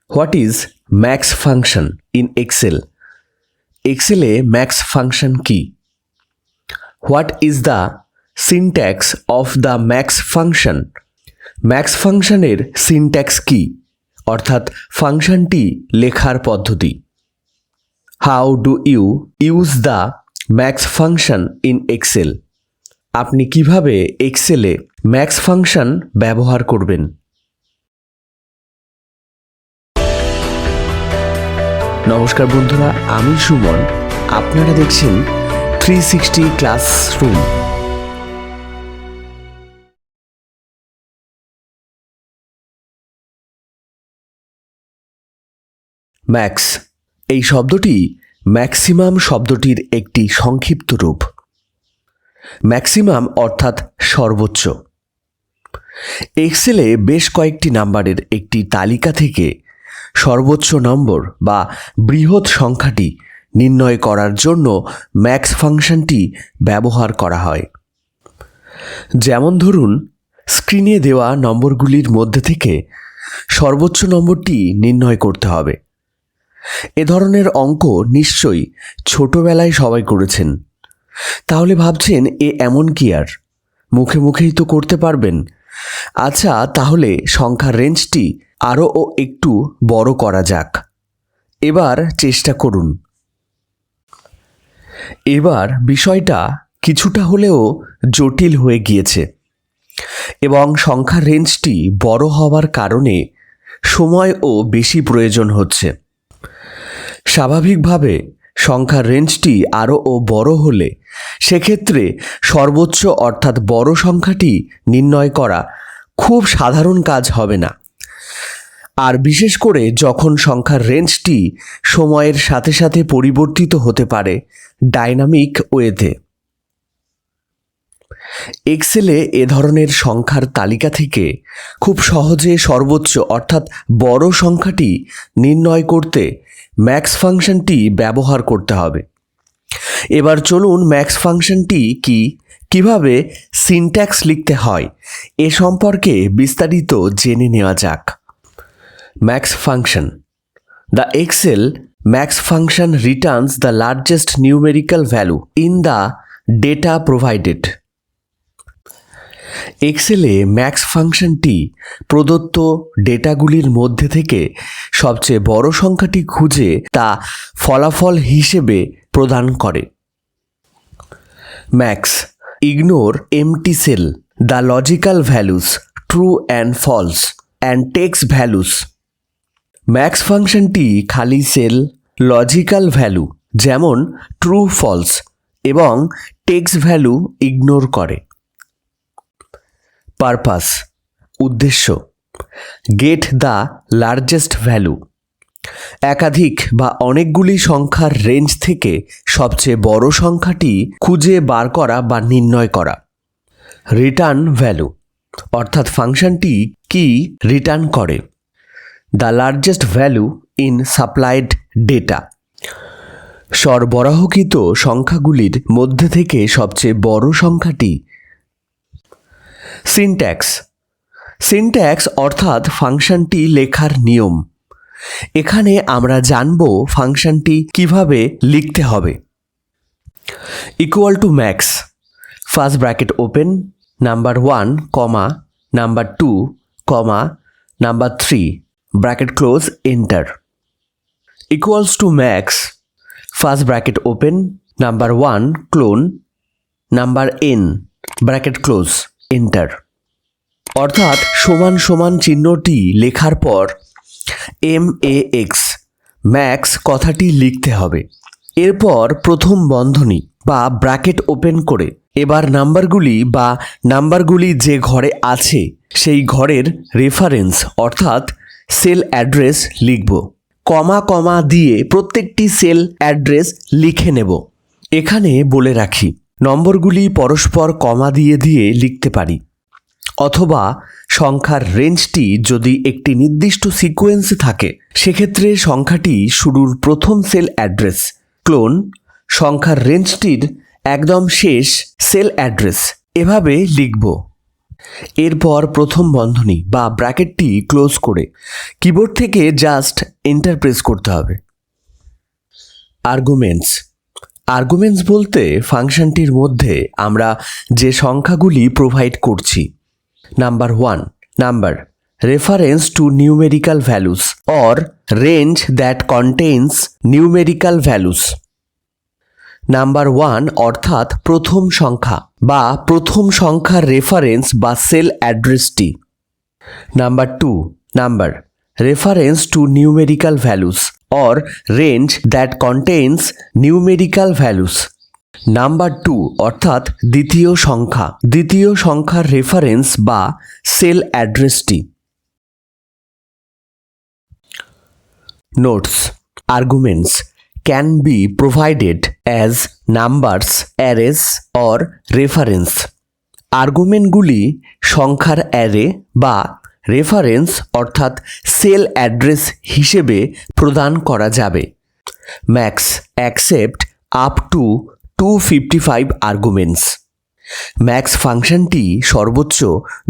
What is max function in Excel? এক্সেলে max function কি? What is the syntax of the max function? Max ফাংশনের syntax কি, অর্থাৎ ফাংশনটি লেখার পদ্ধতি। How do you use the max function in Excel? আপনি কিভাবে এক্সেলে ম্যাক্স ফাংশন ব্যবহার করবেন? নমস্কার বন্ধুরা, আমি সুমন। আপনারা দেখছেন 360 ক্লাসরুম। ম্যাক্স এই শব্দটি ম্যাক্সিমাম শব্দটির একটি সংক্ষিপ্ত রূপ। ম্যাক্সিমাম অর্থাৎ সর্বোচ্চ। এক্সেলে বেশ কয়েকটি নাম্বারের একটি তালিকা থেকে সর্বোচ্চ নম্বর বা বৃহৎ সংখ্যাটি নির্ণয় করার জন্য ম্যাক্স ফাংশনটি ব্যবহার করা হয়। যেমন ধরুন, স্ক্রিনে দেওয়া নম্বরগুলির মধ্যে থেকে সর্বোচ্চ নম্বরটি নির্ণয় করতে হবে। এ ধরনের অঙ্ক নিশ্চয়ই ছোটবেলায় সবাই করেছেন। তাহলে ভাবছেন, এ এমন কি আর, মুখে মুখেই তো করতে পারবেন। আচ্ছা, তাহলে সংখ্যার রেঞ্জটি আরও একটু বড় করা যাক। এবার চেষ্টা করুন। এবার বিষয়টা কিছুটা হলেও জটিল হয়ে গিয়েছে এবং সংখ্যার রেঞ্জটি বড় হওয়ার কারণে সময়ও বেশি প্রয়োজন হচ্ছে। স্বাভাবিকভাবে সংখ্যার রেঞ্জটি আরও বড় হলে সেক্ষেত্রে সর্বোচ্চ অর্থাৎ বড় সংখ্যাটি নির্ণয় করা খুব সাধারণ কাজ হবে না, আর বিশেষ করে যখন সংখ্যার রেঞ্জটি সময়ের সাথে সাথে পরিবর্তিত হতে পারে ডাইনামিক ওয়েতে। এক্সেলে এ ধরনের সংখ্যার তালিকা থেকে খুব সহজে সর্বোচ্চ অর্থাৎ বড় সংখ্যাটি নির্ণয় করতে ম্যাক্স ফাংশনটি ব্যবহার করতে হবে। এবার চলুন ম্যাক্স ফাংশনটি কি, কিভাবে সিনট্যাক্স লিখতে হয় এ সম্পর্কে বিস্তারিত জেনে নেওয়া যাক। Max function. The Excel max function returns the largest numerical value in the data provided. এক্সেলে ম্যাক্স ফাংশনটি প্রদত্ত ডেটাগুলির মধ্যে থেকে সবচেয়ে বড় সংখ্যাটি খুঁজে তা ফলাফল হিসেবে প্রদান করে। Max ignore empty cell the logical values true and false and text values. Max ফাংশনটি খালি সেল, লজিক্যাল ভ্যালু যেমন ট্রু ফলস এবং টেক্সট ভ্যালু ইগনোর করে। পারপাস উদ্দেশ্য। গেট দ্য লার্জেস্ট ভ্যালু একাধিক বা অনেকগুলি সংখ্যার রেঞ্জ থেকে সবচেয়ে বড় সংখ্যাটি খুঁজে বার করা বা নির্ণয় করা। রিটার্ন ভ্যালু অর্থাৎ ফাংশনটি কি রিটার্ন করে। The largest value in supplied data সরবরাহকৃত সংখ্যাগুলির মধ্যে থেকে সবচেয়ে বড় সংখ্যাটি। সিনট্যাক্স। সিনট্যাক্স অর্থাৎ ফাংশনটি লেখার নিয়ম। এখানে আমরা জানব ফাংশনটি কিভাবে লিখতে হবে। Equal to max, first bracket open, number 1, number 2, number 3, bracket close, enter. Equals to max, first bracket open, number 1 clone, number n, bracket close, enter. অর্থাৎ সমান সমান চিহ্নটি লেখার পর MAX ম্যাক্স কথাটি লিখতে হবে। এরপর প্রথম বন্ধনী বা ব্র্যাকেট ওপেন করে এবার নাম্বারগুলি যে ঘরে আছে সেই ঘরের রেফারেন্স অর্থাৎ সেল অ্যাড্রেস লিখব। কমা দিয়ে প্রত্যেকটি সেল অ্যাড্রেস লিখে নেব। এখানে বলে রাখি, নম্বরগুলি পরস্পর কমা দিয়ে লিখতে পারি, অথবা সংখ্যার রেঞ্জটি যদি একটি নির্দিষ্ট সিকোয়েন্সে থাকে সেক্ষেত্রে সংখ্যাটি শুরুর প্রথম সেল অ্যাড্রেস ক্লোন, সংখ্যার রেঞ্জটির একদম শেষ সেল অ্যাড্রেস, এভাবে লিখব। এরপর প্রথম বন্ধনী বা ব্র্যাকেটটি ক্লোজ করে কিবোর্ড থেকে জাস্ট এন্টার প্রেস করতে হবে। আর্গুমেন্টস বলতে ফাংশনটির মধ্যে আমরা যে সংখ্যাগুলি প্রোভাইড করছি। Number 1, number reference to numerical values or range that contains numerical values. Number 1 অর্থাৎ প্রথম সংখ্যা বা প্রথম সংখ্যার রেফারেন্স বা সেল অ্যাড্রেসটি। Number 2, number reference to numerical values or range that contains numerical values. Number 2 অর্থাৎ দ্বিতীয় সংখ্যার রেফারেন্স বা সেল অ্যাড্রেসটি। Notes: arguments can be provided as numbers, arrays or reference. আর্গুমেন্টগুলি সংখ্যার অ্যারে বা রেফারেন্স অর্থাৎ সেল অ্যাড্রেস হিসেবে প্রদান করা যাবে। Max accept up to 255 arguments. Max ফাংশনটি সর্বোচ্চ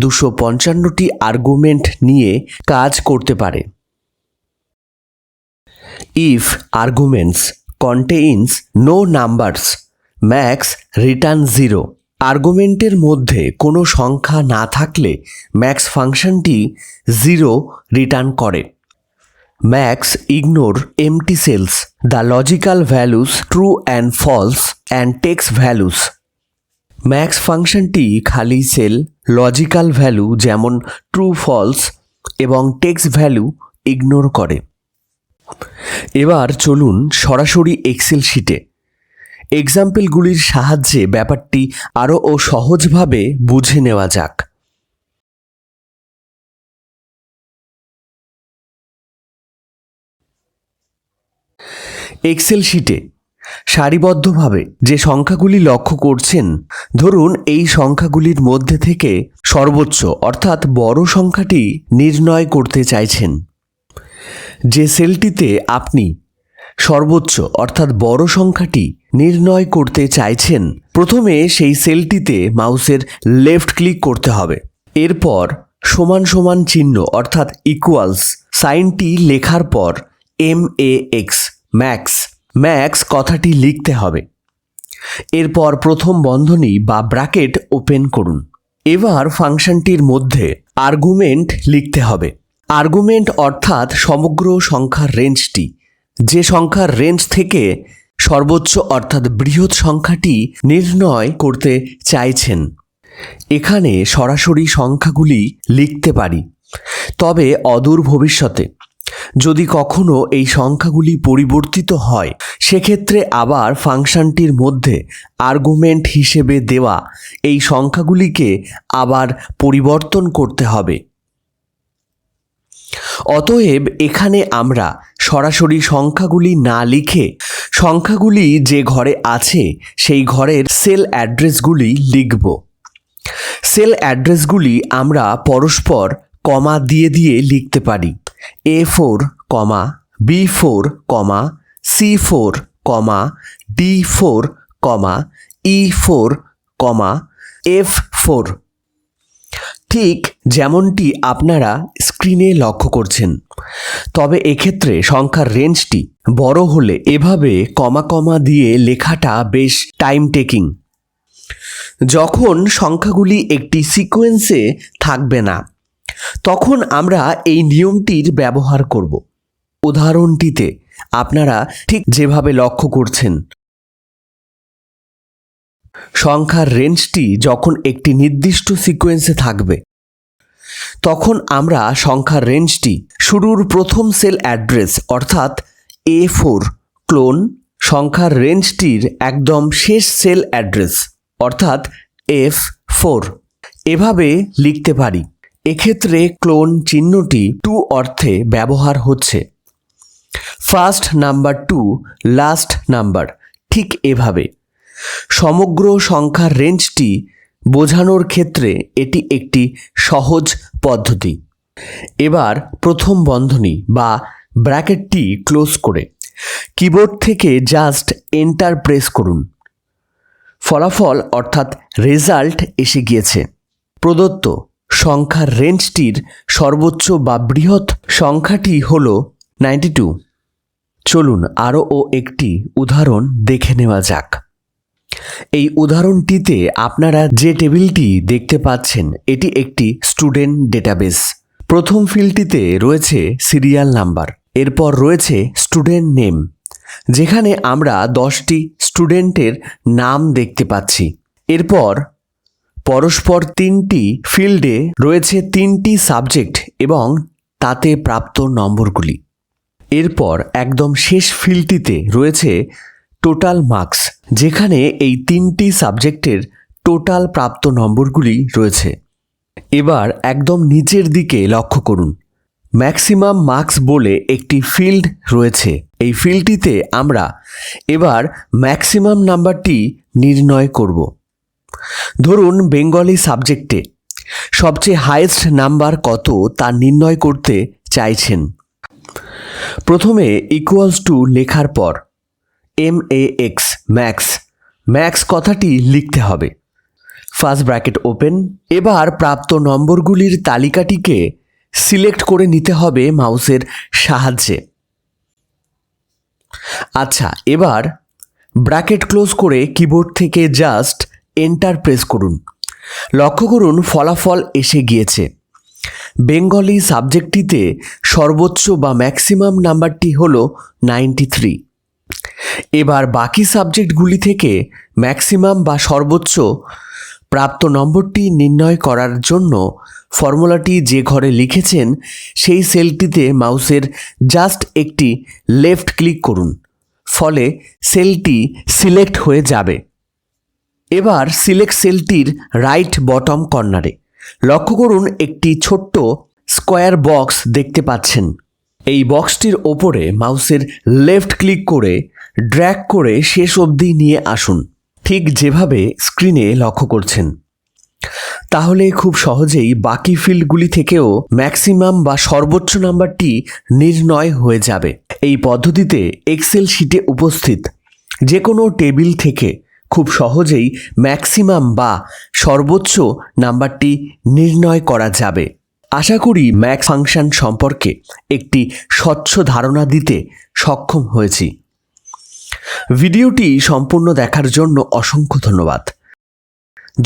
255টি আর্গুমেন্ট নিয়ে কাজ করতে পারে। If arguments contains no numbers, max return 0. আর্গুমেন্টের মধ্যে কোনো সংখ্যা না থাকলে ম্যাক্স ফাংশনটি 0 রিটার্ন করে। Max ignore empty cells, the logical values true and false and text values. Max ফাংশনটি খালি সেল, লজিক্যাল ভ্যালু যেমন ট্রু ফলস এবং টেক্স ভ্যালু ইগনোর করে। এবার চলুন সরাসরি এক্সেল শিটে এক্সাম্পলগুলির সাহায্যে ব্যাপারটি আরও সহজভাবে বুঝে নেওয়া যাক। এক্সেল শিটে সারিবদ্ধভাবে যে সংখ্যাগুলি লক্ষ্য করছেন, ধরুন এই সংখ্যাগুলির মধ্যে থেকে সর্বোচ্চ অর্থাৎ বড় সংখ্যাটি নির্ণয় করতে চাইছেন। যে সেলটিতে আপনি সর্বোচ্চ অর্থাৎ বড় সংখ্যাটি নির্ণয় করতে চাইছেন, প্রথমে সেই সেলটিতে মাউসের লেফট ক্লিক করতে হবে। এরপর সমান সমান চিহ্ন অর্থাৎ ইকুয়ালস সাইনটি লেখার পর ম্যাক্স কথাটি লিখতে হবে। এরপর প্রথম বন্ধনী বা ব্র্যাকেট ওপেন করুন। এবার ফাংশনটির মধ্যে আর্গুমেন্ট লিখতে হবে। আর্গুমেন্ট অর্থাৎ সমগ্র সংখ্যার রেঞ্জটি, যে সংখ্যার রেঞ্জ থেকে সর্বোচ্চ অর্থাৎ বৃহৎ সংখ্যাটি নির্ণয় করতে চাইছেন। এখানে সরাসরি সংখ্যাগুলি লিখতে পারি, তবে অদূর ভবিষ্যতে যদি কখনো এই সংখ্যাগুলি পরিবর্তিত হয়, সেক্ষেত্রে আবার ফাংশনটির মধ্যে আর্গুমেন্ট হিসেবে দেওয়া এই সংখ্যাগুলিকে আবার পরিবর্তন করতে হবে। অতএব এখানে আমরা সরাসরি সংখ্যাগুলি না লিখে সংখ্যাগুলি যে ঘরে আছে সেই ঘরের সেল অ্যাড্রেসগুলি লিখব। সেল অ্যাড্রেসগুলি আমরা পরস্পর কমা দিয়ে দিয়ে লিখতে পারি। A4, B4, C4, D4, E4, F4। ঠিক যেমনটি আপনারা স্ক্রিনে লক্ষ্য করছেন। তবে এক্ষেত্রে সংখ্যার রেঞ্জটি বড় হলে এভাবে কমা দিয়ে লেখাটা বেশ টাইম টেকিং। যখন সংখ্যাগুলি একটি সিকোয়েন্সে থাকবে না, তখন আমরা এই নিয়মটির ব্যবহার করব। উদাহরণটিতে আপনারা ঠিক যেভাবে লক্ষ্য করছেন, সংখ্যার রেঞ্জটি যখন একটি নির্দিষ্ট সিকোয়েন্সে থাকবে, তখন আমরা সংখ্যার রেঞ্জটি শুরুর প্রথম সেল অ্যাড্রেস অর্থাৎ A4 ক্লোন সংখ্যার রেঞ্জটির একদম শেষ সেল অ্যাড্রেস অর্থাৎ F4 এভাবে লিখতে পারি। এক্ষেত্রে ক্লোন চিহ্নটি টু অর্থে ব্যবহার হচ্ছে। First number to last number, ঠিক এভাবে সমগ্র সংখ্যার রেঞ্জটি বোঝানোর ক্ষেত্রে এটি একটি সহজ পদ্ধতি। এবার প্রথম বন্ধনী বা ব্র্যাকেটটি ক্লোজ করে কিবোর্ড থেকে জাস্ট এন্টার প্রেস করুন। ফলাফল অর্থাৎ রেজাল্ট এসে গিয়েছে। প্রদত্ত সংখ্যার রেঞ্জটির সর্বোচ্চ বা বৃহৎ সংখ্যাটি হল 92। চলুন আরও একটি উদাহরণ দেখে নেওয়া যাক। এই উদাহরণটিতে আপনারা যে টেবিলটি দেখতে পাচ্ছেন এটি একটি স্টুডেন্ট ডেটাবেস। প্রথম ফিল্ডটিতে রয়েছে সিরিয়াল নাম্বার, এরপর রয়েছে স্টুডেন্ট নেম, যেখানে আমরা 10টি স্টুডেন্টের নাম দেখতে পাচ্ছি। এরপর পরস্পর 3টি ফিল্ডে রয়েছে 3টি সাবজেক্ট এবং তাতে প্রাপ্ত নম্বরগুলি। এরপর একদম শেষ ফিল্ডটিতে রয়েছে টোটাল মার্কস, যেখানে এই 3টি সাবজেক্টের টোটাল প্রাপ্ত নম্বরগুলি রয়েছে। এবার একদম নিচের দিকে লক্ষ্য করুন, ম্যাক্সিমাম মার্কস বলে একটি ফিল্ড রয়েছে। এই ফিল্ডটিতে আমরা এবার ম্যাক্সিমাম নাম্বারটি নির্ণয় করব। ধরুন বেঙ্গলি সাবজেক্টে সবচেয়ে হাইয়েস্ট নাম্বার কত তা নির্ণয় করতে চাইছেন। প্রথমে ইকুয়ালস টু লেখার পর MAX ম্যাক্স কথাটি লিখতে হবে, ফার্স্ট ব্র্যাকেট ওপেন। এবার প্রাপ্ত নম্বরগুলির তালিকাটিকে সিলেক্ট করে নিতে হবে মাউসের সাহায্যে। আচ্ছা, এবার ব্র্যাকেট ক্লোজ করে কিবোর্ড থেকে জাস্ট এন্টার প্রেস করুন। লক্ষ্য করুন ফলাফল এসে গিয়েছে। বেঙ্গলি সাবজেক্টটিতে সর্বোচ্চ বা ম্যাক্সিমাম নাম্বারটি হল 93। এবার বাকি সাবজেক্টগুলি থেকে ম্যাক্সিমাম বা সর্বোচ্চ প্রাপ্ত নম্বরটি নির্ণয় করার জন্য ফর্মুলাটি যে ঘরে লিখেছেন সেই সেলটিতে মাউসের জাস্ট একটি লেফট ক্লিক করুন, ফলে সেলটি সিলেক্ট হয়ে যাবে। এবার সিলেক্ট সেলটির রাইট বটম কর্নারে লক্ষ্য করুন একটি ছোট্ট স্কোয়ার বক্স দেখতে পাচ্ছেন। এই বক্সটির ওপরে মাউসের লেফট ক্লিক করে ড্র্যাগ করে শেষ অবধি নিয়ে আসুন, ঠিক যেভাবে স্ক্রিনে লক্ষ্য করছেন। তাহলে খুব সহজেই বাকি ফিল্ডগুলি থেকেও ম্যাক্সিমাম বা সর্বোচ্চ নাম্বারটি নির্ণয় হয়ে যাবে। এই পদ্ধতিতে এক্সেল শিটে উপস্থিত যে কোনো টেবিল থেকে খুব সহজেই ম্যাক্সিমাম বা সর্বোচ্চ নাম্বারটি নির্ণয় করা যাবে। আশা করি ম্যাক্স ফাংশন সম্পর্কে একটি স্বচ্ছ ধারণা দিতে সক্ষম হয়েছি। ভিডিওটি সম্পূর্ণ দেখার জন্য অসংখ্য ধন্যবাদ।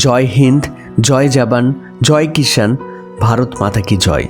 জয় হিন্দ, জয় জওয়ান, জয় কিষান, ভারত মাতা কি জয়।